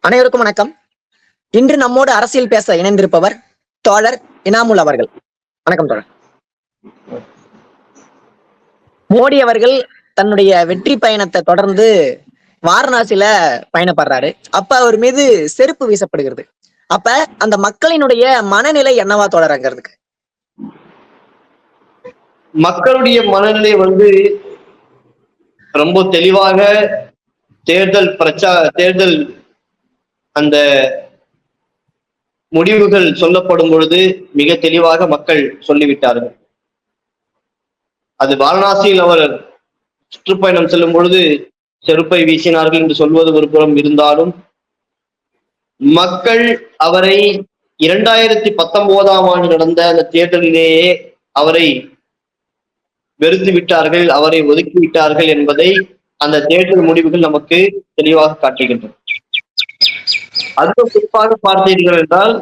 அனைவருக்கும் வணக்கம். இன்று நம்மோடு அரசியல் பேச இணைந்திருப்பவர் தோழர் இனாமுல் அவர்கள். வணக்கம் தோழர். மோடி அவர்கள் தன்னுடைய வெற்றி பயணத்தை தொடர்ந்து வாரணாசியில பயணப்படுறாரு. அப்ப அவர் மீது செருப்பு வீசப்படுகிறது. அப்ப அந்த மக்களினுடைய மனநிலை என்னவா தோழறங்கிறதுக்கு? மக்களுடைய மனநிலை ரொம்ப தெளிவாக தேர்தல் அந்த முடிவுகள் சொல்லப்படும் பொழுது மிக தெளிவாக மக்கள் சொல்லிவிட்டார்கள். அது வாரணாசியில் அவர் சுற்றுப்பயணம் செல்லும் பொழுது செருப்பை வீசினார்கள் என்று சொல்வது ஒரு புறம் இருந்தாலும், மக்கள் அவரை 2019ஆம் ஆண்டு நடந்த அந்த தேர்தலிலேயே அவரை வெறுத்து விட்டார்கள், அவரை ஒதுக்கிவிட்டார்கள் என்பதை அந்த தேர்தல் முடிவுகள் நமக்கு தெளிவாக காட்டுகின்றன. அதுவும் குறிப்பாக பார்த்தீர்கள் என்றால்,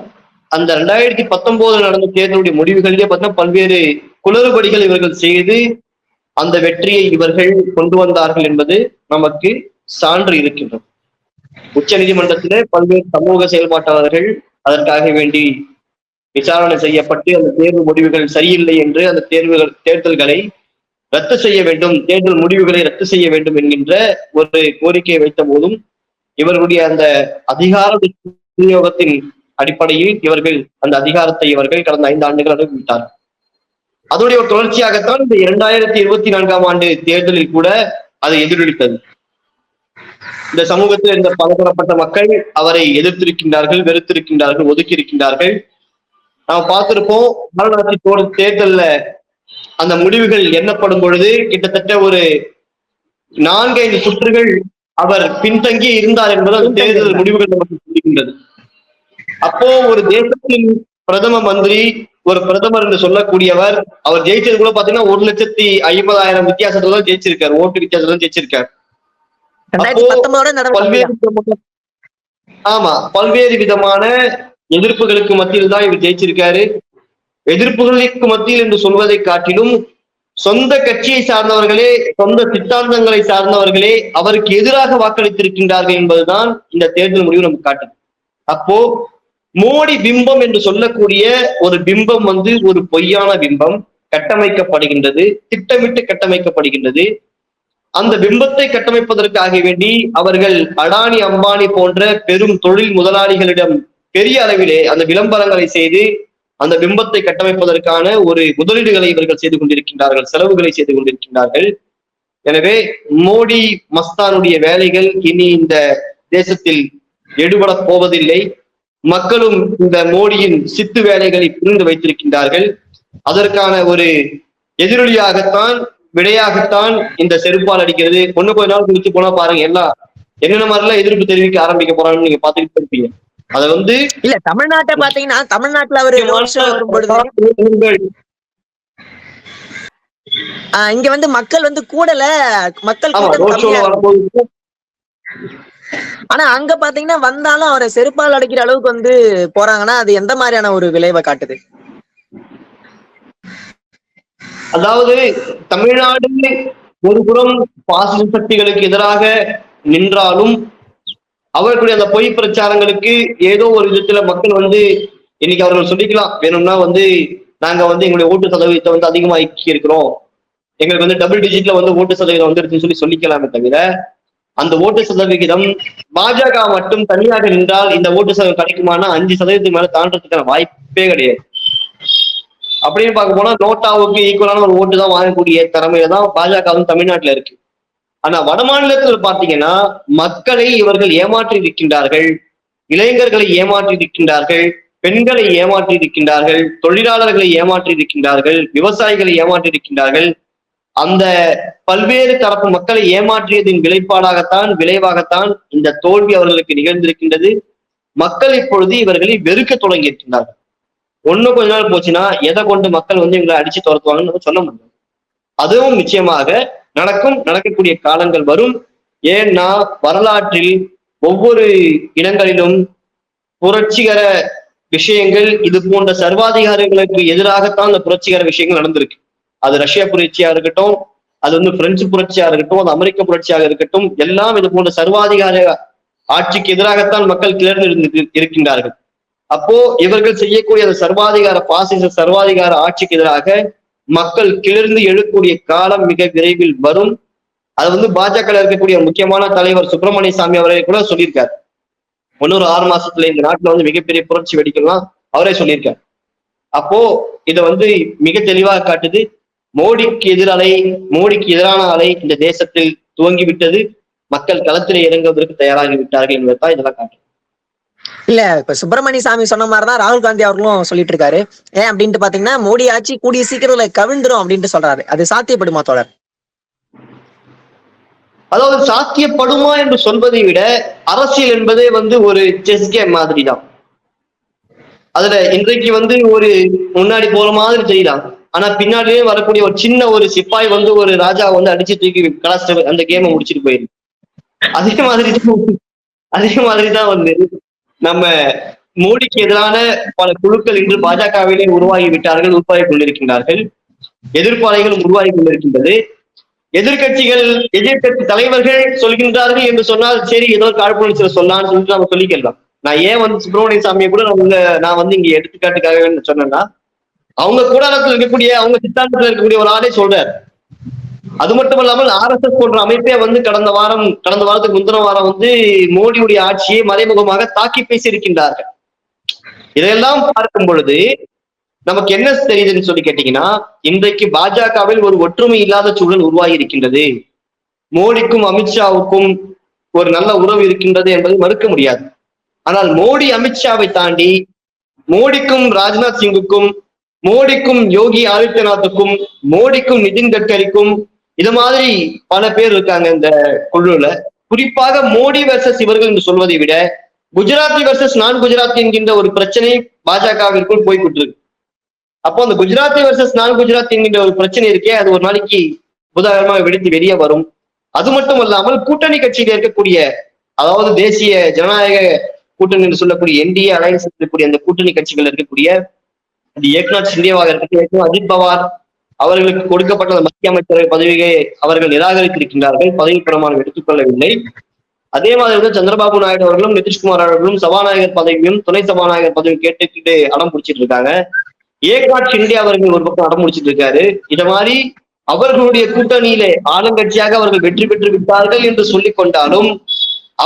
அந்த 2019 நடந்த தேர்தலுடைய முடிவுகளிலே பார்த்தீங்கன்னா பல்வேறு குளறுபடிகள் இவர்கள் செய்து அந்த வெற்றியை இவர்கள் கொண்டு வந்தார்கள் என்பது நமக்கு சான்று இருக்கின்றது. உச்ச நீதிமன்றத்திலே பல்வேறு சமூக செயல்பாட்டாளர்கள் அதற்காக வேண்டி விசாரணை செய்யப்பட்டு அந்த தேர்வு முடிவுகள் சரியில்லை என்று அந்த தேர்தல்களை ரத்து செய்ய வேண்டும், தேர்தல் முடிவுகளை ரத்து செய்ய வேண்டும் என்கின்ற ஒரு கோரிக்கையை வைத்த போதும் இவர்களுடைய அந்த அதிகார விநியோகத்தின் அடிப்படையில் இவர்கள் அந்த அதிகாரத்தை இவர்கள் கடந்த 5 ஆண்டுகள் அனுபவித்தார்கள். அதனுடைய ஒரு தொடர்ச்சியாகத்தான் இந்த 2024ஆம் ஆண்டு தேர்தலில் கூட அதை எதிரொலித்தது. இந்த சமூகத்தில் இருந்த பலதரப்பட்ட மக்கள் அவரை எதிர்த்திருக்கின்றார்கள், வெறுத்திருக்கின்றார்கள், ஒதுக்கி இருக்கின்றார்கள். நாம் பார்த்திருப்போம், வாரணாசி தேர்தல்ல அந்த முடிவுகள் எண்ணப்படும் பொழுது கிட்டத்தட்ட ஒரு 4-5 சுற்றுகள் அவர் பின்தங்கி இருந்தார் என்பது அந்த தேர்தல் முடிவுகள் நமக்கு சொல்லுகின்றது. அப்போ ஒரு தேசத்தின் பிரதம மந்திரி, ஒரு பிரதமர் என்று சொல்லக்கூடியவர், அவர் ஜெயிச்சது கூட பாத்தீங்கன்னா 1,50,000 வித்தியாசத்துல தான் ஜெயிச்சிருக்காரு, ஓட்டு வித்தியாசத்துல தான் ஜெயிச்சிருக்காரு. பல்வேறு விதமான எதிர்ப்புகளுக்கு மத்தியில் தான் இவர் ஜெயிச்சிருக்காரு. எதிர்ப்புகளுக்கு மத்தியில் என்று சொல்வதை காட்டிலும் சொந்த கட்சியை சார்ந்தவர்களே, சொந்த சித்தாந்தங்களை சார்ந்தவர்களே அவருக்கு எதிராக வாக்களித்திருக்கின்றார்கள் என்பதுதான் இந்த தேர்தல் முடிவு நமக்கு காட்டுது. அப்போ மோடி பிம்பம் என்று சொல்லக்கூடிய ஒரு பிம்பம் ஒரு பொய்யான பிம்பம் கட்டமைக்கப்படுகின்றது, திட்டமிட்டு கட்டமைக்கப்படுகின்றது. அந்த பிம்பத்தை கட்டமைப்பதற்காக வேண்டி அவர்கள் அடானி அம்பானி போன்ற பெரும் தொழில் முதலாளிகளிடம் பெரிய அளவிலே அந்த விளம்பரங்களை செய்து அந்த பிம்பத்தை கட்டமைப்பதற்கான ஒரு முதலீடுகளை இவர்கள் செய்து கொண்டிருக்கின்றார்கள், செலவுகளை செய்து கொண்டிருக்கின்றார்கள். எனவே மோடி மஸ்தானுடைய வேலைகள் இனி இந்த தேசத்தில் எடுபட போவதில்லை. மக்களும் இந்த மோடியின் சித்து வேலைகளை புரிந்து வைத்திருக்கின்றார்கள். அதற்கான ஒரு எதிரொலியாகத்தான், விடையாகத்தான் இந்த செருப்பால் அடிக்கிறது. கொஞ்ச நாள் குறித்து போனா பாருங்க, எல்லாம் என்னென்ன மாதிரிலாம் எதிர்ப்பு தெரிவிக்க ஆரம்பிக்க போறாங்கன்னு நீங்க பாத்துக்கிட்டு இருப்பீங்க. அத இல்ல தமிழ்நாட்டை பாத்தீங்கன்னா, தமிழ்நாட்டுல அவரு இங்க மக்கள் கூடல, மக்கள் ஆனா அங்க பாத்தீங்கன்னா வந்தாலும் அவரை செருப்பால் அடிக்கிற அளவுக்கு போறாங்கன்னா அது எந்த மாதிரியான ஒரு விளைவை காட்டுது? அதாவது தமிழ்நாடு ஒரு புறம் பாசிச சக்திகளுக்கு எதிராக நின்றாலும் அவர்களுடைய அந்த பொய் பிரச்சாரங்களுக்கு ஏதோ ஒரு விதத்துல மக்கள் இன்னைக்கு அவர்கள் சொல்லிக்கலாம், வேணும்னா நாங்க எங்களுடைய ஓட்டு சதவீதத்தை அதிகமாக்கி இருக்கிறோம், எங்களுக்கு டபுள் டிஜிட்ல ஓட்டு சதவீதம் வந்துருச்சுன்னு சொல்லிக்கலாமே தவிர, அந்த ஓட்டு சதவிகிதம் பாஜக மட்டும் தனியாக நின்றால் இந்த ஓட்டு சதவீதம் கிடைக்குமானா 5% மேல தாண்டறதுக்கான வாய்ப்பே கிடையாது. அப்படின்னு பார்க்க போனா நோட்டாவுக்கு ஈக்குவலான ஒரு ஓட்டு தான் வாங்கக்கூடிய திறமையில தான் பாஜகவும் தமிழ்நாட்டுல இருக்கு. ஆனா வட மாநிலத்தில் பார்த்தீங்கன்னா மக்களை இவர்கள் ஏமாற்றி இருக்கின்றார்கள், இளைஞர்களை ஏமாற்றி இருக்கின்றார்கள், பெண்களை ஏமாற்றி இருக்கின்றார்கள், தொழிலாளர்களை ஏமாற்றி இருக்கின்றார்கள், விவசாயிகளை ஏமாற்றி இருக்கின்றார்கள். அந்த பல்வேறு தரப்பு மக்களை ஏமாற்றியதின் விளைவாகத்தான் இந்த தோல்வி அவர்களுக்கு நிகழ்ந்திருக்கின்றது. மக்கள் இப்பொழுது இவர்களை வெறுக்க தொடங்கி இருக்கின்றார்கள். கொஞ்ச நாள் போச்சுன்னா எதை கொண்டு மக்கள் இவங்களை அடிச்சு துரத்துவாங்கன்னு சொல்ல முடியும். அதுவும் நிச்சயமாக நடக்கக்கூடிய காலங்கள் வரும். ஏன்னா வரலாற்றில் ஒவ்வொரு இடங்களிலும் புரட்சிகர விஷயங்கள், இது போன்ற சர்வாதிகாரிகளுக்கு எதிராகத்தான் அந்த புரட்சிகர விஷயங்கள் நடந்திருக்கு. அது ரஷ்ய புரட்சியா இருக்கட்டும், அது வந்து பிரெஞ்சு புரட்சியாக இருக்கட்டும், அது அமெரிக்க புரட்சியாக இருக்கட்டும், எல்லாம் இது போன்ற சர்வாதிகார ஆட்சிக்கு எதிராகத்தான் மக்கள் கிளர்ந்து இருக்கின்றார்கள். அப்போ இவர்கள் செய்யக்கூடிய அந்த சர்வாதிகார பாசிச சர்வாதிகார ஆட்சிக்கு எதிராக மக்கள் கிளர்ந்து எழக்கூடிய காலம் மிக விரைவில் வரும். அது வந்து பாஜக இருக்கக்கூடிய முக்கியமான தலைவர் சுப்பிரமணிய சாமி அவரை கூட சொல்லியிருக்காரு. இன்னொரு 6 மாசத்துல இந்த நாட்டுல வந்து மிகப்பெரிய புரட்சி வெடிக்கலாம் அவரே சொல்லியிருக்காரு. அப்போ இதை வந்து மிக தெளிவாக காட்டுது. மோடிக்கு எதிரான அலை இந்த தேசத்தில் துவங்கிவிட்டது. மக்கள் களத்திலே இறங்குவதற்கு தயாராகி விட்டார்கள் என்பதுதான் இதெல்லாம் காட்டுது. இல்ல இப்ப சுப்பிரமணிய சாமி சொன்ன மாதிரிதான் ராகுல் காந்தி அவர்களும் சொல்லிட்டு இருக்காரு. ஏன் அப்படின்ட்டு பாத்தீங்கன்னா மோடி ஆட்சி கூடிய சீக்கிரத்துல கவிழ்ந்துரும் அப்படின்ட்டு சொல்றாரு. அது சாத்தியப்படுமா தோழர்? அதாவது சாத்தியப்படுமா என்று சொல்வதை விட அரசியல் என்பதே வந்து ஒரு செஸ் கேம் மாதிரி தான். அதுல இன்றைக்கு வந்து ஒரு முன்னாடி போற மாதிரி தெரியலாம், ஆனா பின்னாடியே வரக்கூடிய ஒரு சின்ன ஒரு சிப்பாய் வந்து ஒரு ராஜா வந்து அடிச்சு தூக்கி கலாச்சிட்டு அந்த கேமை முடிச்சுட்டு போயிருக்கு. அதே மாதிரிதான் வந்து நம்ம மோடிக்கு எதிரான பல குழுக்கள் இன்று பாஜகவிலே உருவாகி விட்டார்கள், உருவாகி கொண்டிருக்கின்றார்கள். எதிர்ப்பாளைகளும் உருவாகி கொண்டிருக்கின்றது. எதிர்கட்சி தலைவர்கள் சொல்கின்றார்கள் என்று சொன்னால் சரி, ஏதோ காழ்ப்புணர்ச்சியில சொல்லலாம்னு சொல்லிட்டு நம்ம சொல்லிக்கலாம். நான் ஏன் வந்து சுப்பிரமணிய சாமியை கூட நான் வந்து இங்க எடுத்துக்காட்டுக்காக சொன்னேன்னா, அவங்க கூடாரத்தில் இருக்கக்கூடிய அவங்க சித்தாந்தத்தில் இருக்கக்கூடிய ஒரு ஆளே சொல்றாரு. அது மட்டும் இல்லாமல் RSS போன்ற அமைப்பே வந்து கடந்த வாரத்துக்கு முந்தின வாரம் வந்து மோடியுடைய ஆட்சியை மறைமுகமாக தாக்கி பேசியிருக்கின்றார்கள். இதையெல்லாம் பார்க்கும் பொழுது நமக்கு என்ன தெரியுதுன்னு சொல்லி கேட்டீங்கன்னா, இன்றைக்கு பாஜகவில் ஒரு ஒற்றுமை இல்லாத சூழல் உருவாகி இருக்கின்றது. மோடிக்கும் அமித்ஷாவுக்கும் ஒரு நல்ல உறவு இருக்கின்றது என்பதை மறுக்க முடியாது. ஆனால் மோடி அமித்ஷாவை தாண்டி மோடிக்கும் ராஜ்நாத் சிங்குக்கும், மோடிக்கும் யோகி ஆதித்யநாத்துக்கும், மோடிக்கும் நிதின் கட்கரிக்கும் இது மாதிரி பல பேர் இருக்காங்க இந்த குழுல. குறிப்பாக மோடி வெர்சஸ் இவர்கள் என்று சொல்வதை விட குஜராத்தி வெர்சஸ் நான் குஜராத்தி என்கின்ற ஒரு பிரச்சனை பாஜகவிற்குள் போய்கிட்டு இருக்கு. அப்போ அந்த குஜராத்தி வெர்சஸ் நான் குஜராத்தி என்கின்ற ஒரு பிரச்சனை இருக்கே, அது ஒரு நாளைக்கு புதாகரமாக வெடித்து வெளியே வரும். அது மட்டும் அல்லாமல் கூட்டணி கட்சியில இருக்கக்கூடிய, அதாவது தேசிய ஜனநாயக கூட்டணி என்று சொல்லக்கூடிய NDA அலையன்ஸ் இருக்கக்கூடிய அந்த கூட்டணி கட்சிகள் இருக்கக்கூடிய ஏக்நாத் சிண்டேவாக இருக்கட்டும், அஜித் பவார் அவர்களுக்கு கொடுக்கப்பட்ட மத்திய அமைச்சரவை பதவியை அவர்கள் நிராகரித்திருக்கின்றார்கள், பதவி பிரமாணம் எடுத்துக்கொள்ளவில்லை. அதே மாதிரி வந்து சந்திரபாபு நாயுடு அவர்களும் நிதிஷ்குமார் அவர்களும் சபாநாயகர் பதவியும் துணை சபாநாயகர் பதவியும் கேட்டுக்கிட்டு அடம் பிடிச்சிட்டு இருக்காங்க. ஏக்நாத் ஷிண்டே அவர்கள் ஒரு பக்கம் அடம் முடிச்சிட்டு இருக்காரு. இத மாதிரி அவர்களுடைய கூட்டணியிலே ஆளுங்கட்சியாக அவர்கள் வெற்றி பெற்று விட்டார்கள் என்று சொல்லிக் கொண்டாலும்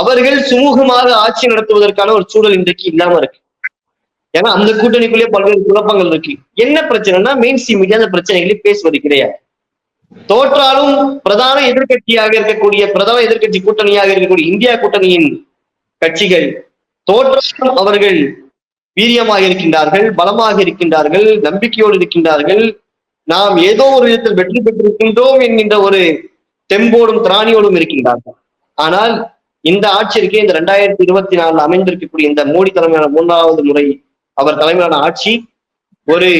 அவர்கள் சுமூகமாக ஆட்சி நடத்துவதற்கான ஒரு சூழல் இன்றைக்கு இல்லாம இருக்கு. ஏன்னா அந்த கூட்டணிக்குள்ளே பல்வேறு குழப்பங்கள் இருக்கு. என்ன பிரச்சனைனா மெயின் ஸ்ட்ரீம் மீடியா அந்த பிரச்சனைகளை பேசுவது கிடையாது. தோற்றாலும் பிரதான எதிர்கட்சி கூட்டணியாக இருக்கக்கூடிய இந்தியா கூட்டணியின் கட்சிகள் தோற்றாலும் அவர்கள் வீரியமாக இருக்கின்றார்கள், பலமாக இருக்கின்றார்கள், நம்பிக்கையோடு இருக்கின்றார்கள். நாம் ஏதோ ஒரு விதத்தில் வெற்றி பெற்றிருக்கின்றோம் என்கின்ற ஒரு தெம்போடும் திராணியோடும் இருக்கின்றார்கள். ஆனால் இந்த ஆட்சி இருக்கே, இந்த 2024 அமைந்திருக்கக்கூடிய இந்த மோடி தலைமையிலான 3வது முறை அவர் தலைமையிலான ஆட்சி ஒரு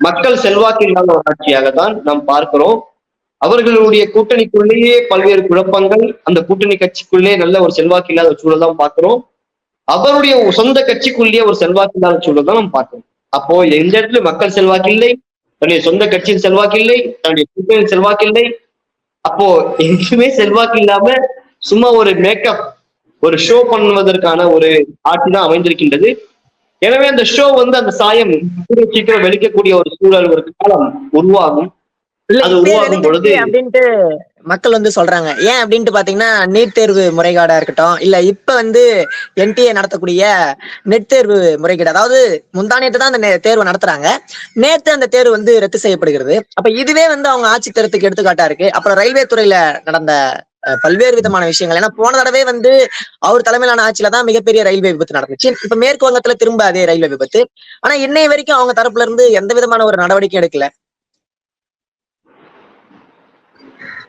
மக்கள் செல்வாக்கு இல்லாத ஒரு ஆட்சியாகத்தான் நாம் பார்க்கிறோம். அவர்களுடைய கூட்டணிக்குள்ளேயே பல்வேறு குழப்பங்கள், அந்த கூட்டணி கட்சிக்குள்ளே நல்ல ஒரு செல்வாக்கு இல்லாத சூழல் தான் பார்க்கிறோம். அவருடைய சொந்த கட்சிக்குள்ளேயே ஒரு செல்வாக்கு இல்லாத சூழல் தான் நம்ம பார்க்கிறோம். அப்போ எந்த இடத்துல மக்கள் செல்வாக்கு இல்லை, தன்னுடைய சொந்த கட்சியின் செல்வாக்கு இல்லை, தன்னுடைய கூட்டணியின் செல்வாக்கு இல்லை. அப்போ எங்குமே செல்வாக்கு இல்லாம சும்மா ஒரு மேக்கப், ஒரு ஷோ பண்ணுவதற்கான ஒரு ஆட்சி தான் அமைந்திருக்கின்றது. எனவே அந்த ஷோ வந்து அந்த சாயம் சீக்கிரம் வெளிக்கக்கூடிய ஒரு சூழல், ஒரு காலம் உருவாகும். அது உருவாகும் பொழுது அப்படின்ட்டு மக்கள் வந்து சொல்றாங்க. ஏன் அப்படின்ட்டு பாத்தீங்கன்னா, நீட் தேர்வு முறைகேடா இருக்கட்டும், இல்ல இப்ப வந்து NTA நடத்தக்கூடிய நெட் தேர்வு முறைகேடு, அதாவது முந்தானேத்து தான் அந்த தேர்வு நடத்துறாங்க, நேத்து அந்த தேர்வு வந்து ரத்து செய்யப்படுகிறது. அப்ப இதுவே வந்து அவங்க ஆட்சி தரத்துக்கு எடுத்துக்காட்டா இருக்கு. அப்புறம் ரயில்வே துறையில நடந்த பல்வேறு விதமான விஷயங்கள். ஏன்னா போன தடவை வந்து அவர் தலைமையிலான ஆட்சியில தான் மிகப்பெரிய ரயில்வே விபத்து நடந்துச்சு. இப்ப மேற்கு வங்கத்துல திரும்ப அதே ரயில்வே விபத்து. ஆனா இன்னைய வரைக்கும் அவங்க தரப்புல இருந்து எந்த விதமான ஒரு நடவடிக்கை எடுக்கல.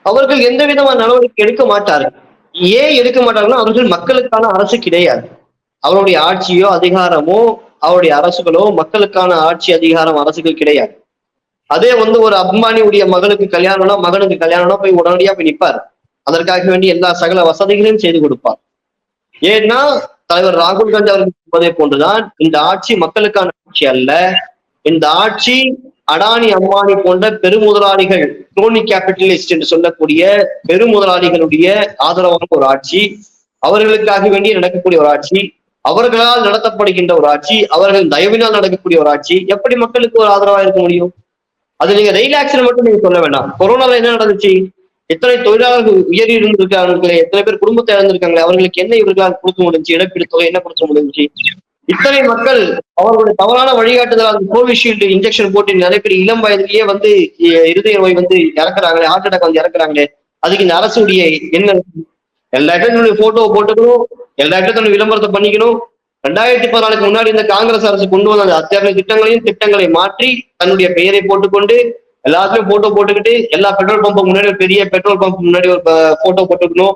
அவர்கள் எந்த விதமான நடவடிக்கை எடுக்க மாட்டார்கள். ஏன் எடுக்க மாட்டாங்கன்னா, அவர்கள் மக்களுக்கான அரசு கிடையாது. அவருடைய ஆட்சியோ அதிகாரமோ அவருடைய அரசுகளோ மக்களுக்கான ஆட்சி அதிகாரம் அரசுகள் கிடையாது. அதே வந்து ஒரு அம்பானியுடைய மகனுக்கு கல்யாணம்னா போய் உடனடியா போய் நிற்பார். அதற்காக வேண்டி எல்லா சகல வசதிகளையும் செய்து கொடுப்பார். ஏன்னா தலைவர் ராகுல் காந்தி அவர்கள் சொல்வதை போன்றுதான் இந்த ஆட்சி மக்களுக்கான ஆட்சி அல்ல. இந்த ஆட்சி அடானி அம்பானி போன்ற பெருமுதலாளிகள், குரோனி கேபிட்டலிஸ்ட் என்று சொல்லக்கூடிய பெருமுதலாளிகளுடைய ஆதரவான ஒரு ஆட்சி, அவர்களுக்காக வேண்டி நடக்கக்கூடிய ஒரு ஆட்சி, அவர்களால் நடத்தப்படுகின்ற ஒரு ஆட்சி, அவர்கள் தயவினால் நடக்கக்கூடிய ஒரு ஆட்சி எப்படி மக்களுக்கு ஒரு ஆதரவா இருக்க முடியும்? அது நீங்க ரயில் ஆக்சிடென்ட் மட்டும் நீங்க சொல்ல வேண்டாம். கொரோனால என்ன நடந்துச்சு? எத்தனை தொழிலாளர்கள் உயிர் இருந்திருக்காங்களே, எத்தனை பேர் குடும்பத்தை இழந்திருக்காங்களே, அவர்களுக்கு என்ன இவர்களால் கொடுக்க முடிஞ்சு? இழப்பீடு தொகை என்ன கொடுக்க முடிஞ்சு? இத்தனை மக்கள் அவர்களுடைய தவறான வழிகாட்டுதல் அந்த கோவிஷீல்டு இன்ஜெக்ஷன் போட்டு நிறைய பேர் இளம் வயதிலேயே வந்து இருதய நோய் வந்து இறக்குறாங்களே, ஹார்ட் அட்டாக் வந்து இறக்குறாங்களே, அதுக்கு இந்த அரசுடைய என்ன? எல்லா இடத்துலயும் போட்டோவை போட்டுக்கணும், எல்லா இடத்துல விளம்பரத்தை பண்ணிக்கணும். 2014 முன்னாடி இந்த காங்கிரஸ் அரசு கொண்டு வந்த அத்தனை திட்டங்களை மாற்றி தன்னுடைய பெயரை போட்டுக்கொண்டு எல்லாத்துலயும் போட்டோ போட்டுக்கிட்டு எல்லா பெட்ரோல் பம்புக்கு முன்னாடி ஒரு பெரிய பெட்ரோல் பம்ப் முன்னாடி ஒரு போட்டோ போட்டுக்கணும்.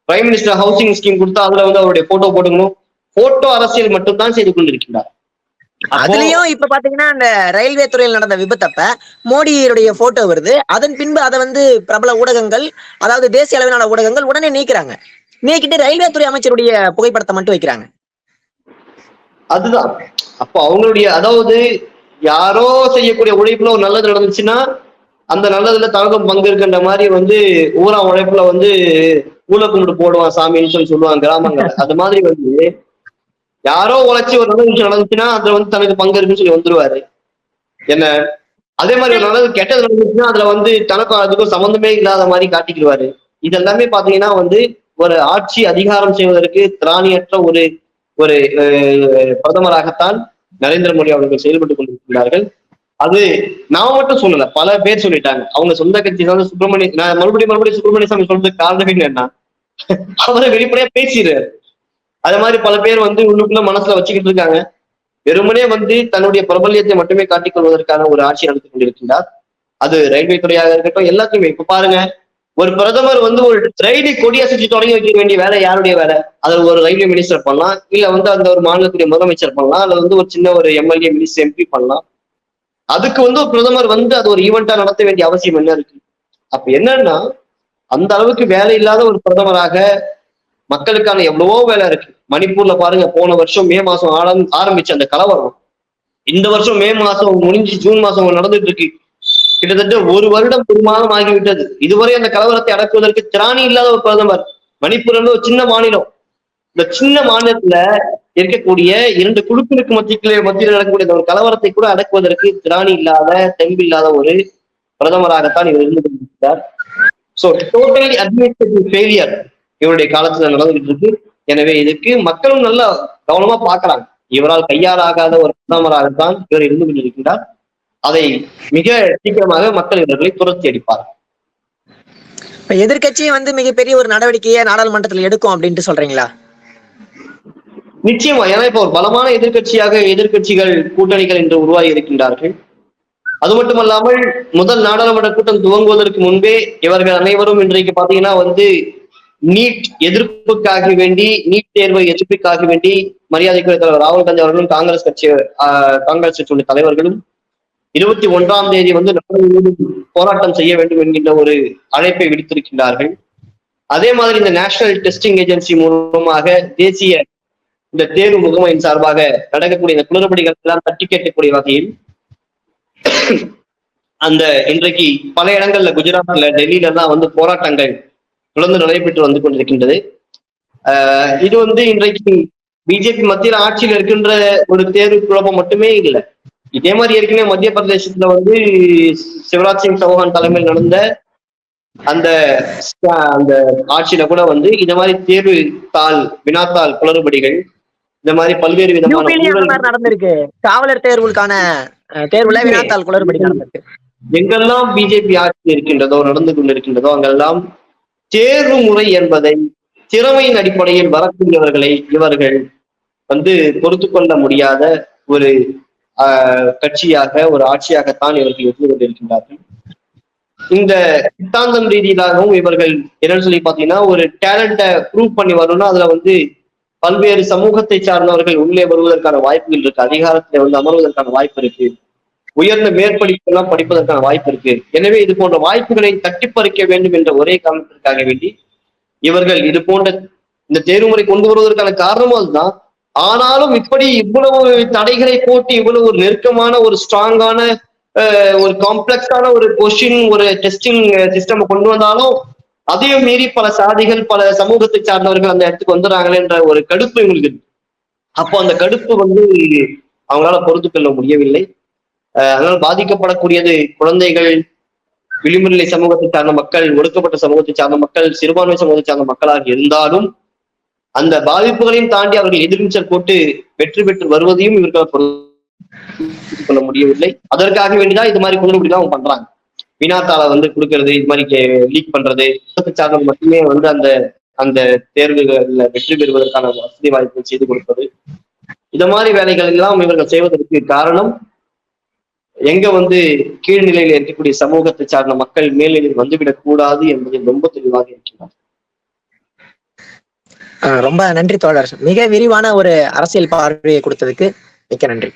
பிரைம் மினிஸ்டர் ஹவுசிங் ஸ்கீம் கொடுத்தா அதுல வந்து அவருடைய போட்டோ போட்டுக்கணும். போட்டோ அரசியல் மட்டும்தான் செய்து கொண்டிருக்கிறார். அதுலயும் இப்ப பாத்தீங்கன்னா அந்த ரயில்வே துறையில் நடந்த விபத்தப்ப மோடியுடைய போட்டோ வருது. அதன் பின்பு அதை வந்து பிரபல ஊடகங்கள், அதாவது தேசிய அளவிலான ஊடகங்கள் உடனே நீக்கிறாங்க. நீக்கிட்டு ரயில்வே துறை அமைச்சருடைய புகைப்படத்தை மட்டும் வைக்கிறாங்க. அதுதான் அப்போ அவங்களுடைய, அதாவது யாரோ செய்யக்கூடிய உழைப்புல ஒரு நல்லது நடந்துச்சுன்னா அந்த நல்லதுல தனக்கும் பங்கு இருக்குன்ற மாதிரி வந்து ஊரா உழைப்புல வந்து ஊழ கும்பிட்டு போடுவான் சாமின்னு சொல்லுவாங்க கிராமங்கள். அது மாதிரி வந்து யாரோ உழைச்சி ஒரு நல்ல விஷயம் நடந்துச்சுன்னா அதுல வந்து தனக்கு பங்கு இருக்குன்னு சொல்லி வந்துருவாரு. என்ன அதே மாதிரி ஒரு நல்லது கெட்டது நடந்துச்சுன்னா அதுல வந்து தனக்கும் அதுக்கும் சம்பந்தமே இல்லாத மாதிரி காட்டிக்கிடுவாரு. இது எல்லாமே பாத்தீங்கன்னா வந்து ஒரு ஆட்சி அதிகாரம் செய்வதற்கு திராணியற்ற ஒரு ஒரு பிரதமராகத்தான் நரேந்திர மோடி அவர்கள் செயல்பட்டுக் கொண்டிருக்கிறார்கள். அது நான் மட்டும் சொல்லல, பல பேர் சொல்லிட்டாங்க. அவங்க சொந்த கட்சி தான் நான் மறுபடியும் சுப்பிரமணிய சாமி சொல்றதுக்கு காரணமே என்னன்னா அவரை வெளிப்படையா பேசிடுறாரு. அது மாதிரி பல பேர் வந்து உள்ளுக்குள்ள மனசுல வச்சுக்கிட்டு இருக்காங்க. வெறுமனே வந்து தன்னுடைய பிரபல்யத்தை மட்டுமே காட்டிக் கொள்வதற்கான ஒரு ஆட்சி நடத்தி கொண்டிருக்கின்றார். அது ரயில்வே துறையாக இருக்கட்டும், எல்லாத்தையுமே. இப்ப பாருங்க, ஒரு பிரதமர் வந்து ஒரு ரயிலை கொடியசைச்சு தொடங்கி வைக்க வேண்டிய வேலை யாருடைய வேலை? அதில் ஒரு ரயில்வே மினிஸ்டர் பண்ணலாம், இல்ல வந்து அந்த ஒரு மாநிலத்துடைய முதலமைச்சர் பண்ணலாம், அல்ல வந்து ஒரு சின்ன ஒரு எம்எல்ஏ மினிஸ்டர் எம்பி பண்ணலாம். அதுக்கு வந்து ஒரு பிரதமர் வந்து அது ஒரு ஈவெண்டா நடத்த வேண்டிய அவசியம் என்ன இருக்கு? அப்ப என்னன்னா, அந்த அளவுக்கு வேலை இல்லாத ஒரு பிரதமராக மக்களுக்கான எவ்வளவோ வேலை இருக்கு. மணிப்பூர்ல பாருங்க, போன வருஷம் மே மாசம் ஆரம்பிச்ச அந்த கலவரம் இந்த வருஷம் மே மாசம் முடிஞ்சு ஜூன் மாசம் நடந்துட்டு இருக்கு. கிட்டத்தட்ட ஒரு வருடம் பெரும்பாலும் ஆகிவிட்டது. இதுவரை அந்த கலவரத்தை அடக்குவதற்கு திராணி இல்லாத ஒரு பிரதமர். மணிப்பூர் ஒரு சின்ன மாநிலம். இந்த சின்ன மாநிலத்துல இருக்கக்கூடிய 2 குழுக்களுக்கு மத்தியில் நடக்கக்கூடிய ஒரு கலவரத்தை கூட அடக்குவதற்கு திராணி இல்லாத, தெம்பு இல்லாத ஒரு பிரதமராகத்தான் இவர் இருந்து கொண்டிருக்கிறார். சோ டோட்டலி அட்மினிஸ்ட்ரேட்டிவ் ஃபெயிலியர் இவருடைய காலத்துல நடந்துகிட்டு இருக்கு. எனவே இதுக்கு மக்களும் நல்லா கவனமா பாக்குறாங்க. இவரால் கையாளாகாத ஒரு பிரதமராகத்தான் இவர் இருந்து கொண்டிருக்கிறார். அதை மிக சீக்கிரமாக மக்கள் இவர்களை துரத்தி அடிப்பார். இப்ப எதிர்கட்சியை வந்து மிகப்பெரிய ஒரு நடவடிக்கையை நாடாளுமன்றத்தில் எடுக்கும் அப்படின்ட்டு சொல்றீங்களா? நிச்சயமா. ஏன்னா இப்ப ஒரு பலமான எதிர்கட்சியாக எதிர்கட்சிகள் கூட்டணிகள் என்று உருவாகி இருக்கின்றார்கள். அது மட்டுமல்லாமல் முதல் நாடாளுமன்ற கூட்டம் துவங்குவதற்கு முன்பே இவர்கள் அனைவரும் இன்றைக்கு பாத்தீங்கன்னா வந்து நீட் எதிர்ப்புக்காக வேண்டி, நீட் தேர்வை எதிர்ப்புக்காக வேண்டி மரியாதைக்குரிய தலைவர் ராகுல் காந்தி அவர்களும் காங்கிரஸ் கட்சியுடைய தலைவர்களும் 21ஆம் தேதி வந்து போராட்டம் செய்ய வேண்டும் என்கின்ற ஒரு அழைப்பை விடுத்திருக்கின்றார்கள். அதே மாதிரி இந்த நேஷனல் டெஸ்டிங் ஏஜென்சி மூலமாக தேசிய இந்த தேர்வு முகமையின் சார்பாக நடக்கக்கூடிய இந்த குளறுபடிகள் எல்லாம் தட்டி கேட்கக்கூடிய வகையில் அந்த இன்றைக்கு பல இடங்கள்ல, குஜராத்ல, டெல்லியில எல்லாம் வந்து போராட்டங்கள் தொடர்ந்து நடைபெற்று வந்து கொண்டிருக்கின்றது. இது வந்து இன்றைக்கு பிஜேபி மத்தியில் ஆட்சியில் இருக்கின்ற ஒரு தேர்வு குழப்பம் மட்டுமே இல்லை. இதே மாதிரி ஏற்கனவே மத்திய பிரதேசத்துல வந்து சிவராஜ் சிங் சௌஹான் தலைமையில் நடந்த அந்த அந்த ஆட்சியில கூட வந்து இந்த மாதிரி தேர்வு தாள், வினாத்தாள் குளறுபடிகள், இந்த மாதிரி பல்வேறு விதமான நடந்திருக்கு. காவலர் தேர்வுக்கான தேர்வுல வினாத்தாள் குளறுபடி நடந்திருக்கு. எங்கெல்லாம் பிஜேபி ஆட்சி இருக்கின்றதோ, நடந்து கொண்டிருக்கின்றதோ, அங்கெல்லாம் தேர்வு முறை என்பதை திறமையின் அடிப்படையில் வரக்கூடியவர்களை இவர்கள் வந்து பொறுத்து கொள்ள முடியாத ஒரு கட்சியாக, ஒரு ஆட்சியாகத்தான் இவர்கள் இருந்து கொண்டிருக்கின்றார்கள். இந்த சித்தாந்தம் ரீதியிலாகவும் இவர்கள் என்னன்னு சொல்லி பாத்தீங்கன்னா, ஒரு டேலண்ட ப்ரூவ் பண்ணி வரணும்னா அதுல வந்து பல்வேறு சமூகத்தை சார்ந்தவர்கள் உள்ளே வருவதற்கான வாய்ப்புகள் இருக்கு, அதிகாரத்துல வந்து அமர்வதற்கான வாய்ப்பு இருக்கு, உயர்ந்த மேற்படிப்பு எல்லாம் படிப்பதற்கான வாய்ப்பு இருக்கு. எனவே இது போன்ற வாய்ப்புகளை தட்டிப்பறிக்க வேண்டும் என்ற ஒரே காரணத்திற்காக வேண்டி இவர்கள் இது போன்ற இந்த தேர்வுமுறை கொண்டு வருவதற்கான காரணமும் அதுதான். ஆனாலும் இப்படி இவ்வளவு தடைகளை போட்டு இவ்வளவு ஒரு நெருக்கமான ஒரு ஸ்ட்ராங்கான ஒரு காம்ப்ளெக்ஸான ஒரு கொஸ்டின், ஒரு டெஸ்டிங் சிஸ்டம் கொண்டு வந்தாலும் அதையும் மீறி பல சாதிகள், பல சமூகத்தை சார்ந்தவர்கள் அந்த இடத்துக்கு வந்துடுறாங்களேன்ற ஒரு கடுப்பு இவங்களுக்கு இருக்கு. அப்போ அந்த கடுப்பு அவங்களால பொறுத்து கொள்ள முடியவில்லை. அதனால பாதிக்கப்படக்கூடியது குழந்தைகள், விளிம்புநிலை சமூகத்தை சார்ந்த மக்கள், ஒடுக்கப்பட்ட சமூகத்தை சார்ந்த மக்கள், சிறுபான்மை சமூகத்தை சார்ந்த மக்களாக இருந்தாலும் அந்த பாதிப்புகளையும் தாண்டி அவர்கள் எதிர்நீச்சல் போட்டு வெற்றி பெற்று வருவதையும் இவர்களால் பொறுத்து கொள்ள முடியவில்லை. அதற்காக வேண்டிதான் இது மாதிரி குளறுபடிதான் அவங்க பண்றாங்க. வினாத்தாள கொடுக்கறது, இது மாதிரி லீக் பண்றது, சார்ந்தது மட்டுமே அந்த அந்த தேர்வுகள்ல வெற்றி பெறுவதற்கான வசதி வாய்ப்பை செய்து கொடுப்பது, இந்த மாதிரி வேலைகள் எல்லாம் இவர்கள் செய்வதற்கு காரணம் எங்க கீழ்நிலையில இருக்கக்கூடிய சமூகத்தை சார்ந்த மக்கள் மேல்நிலையில் வந்துவிடக் கூடாது என்பதில் ரொம்ப தெளிவாக இருக்கிறார். ரொம்ப நன்றி தோழர். மிக விரிவான ஒரு அரசியல் பார்வையை கொடுத்ததுக்கு மிக்க நன்றி.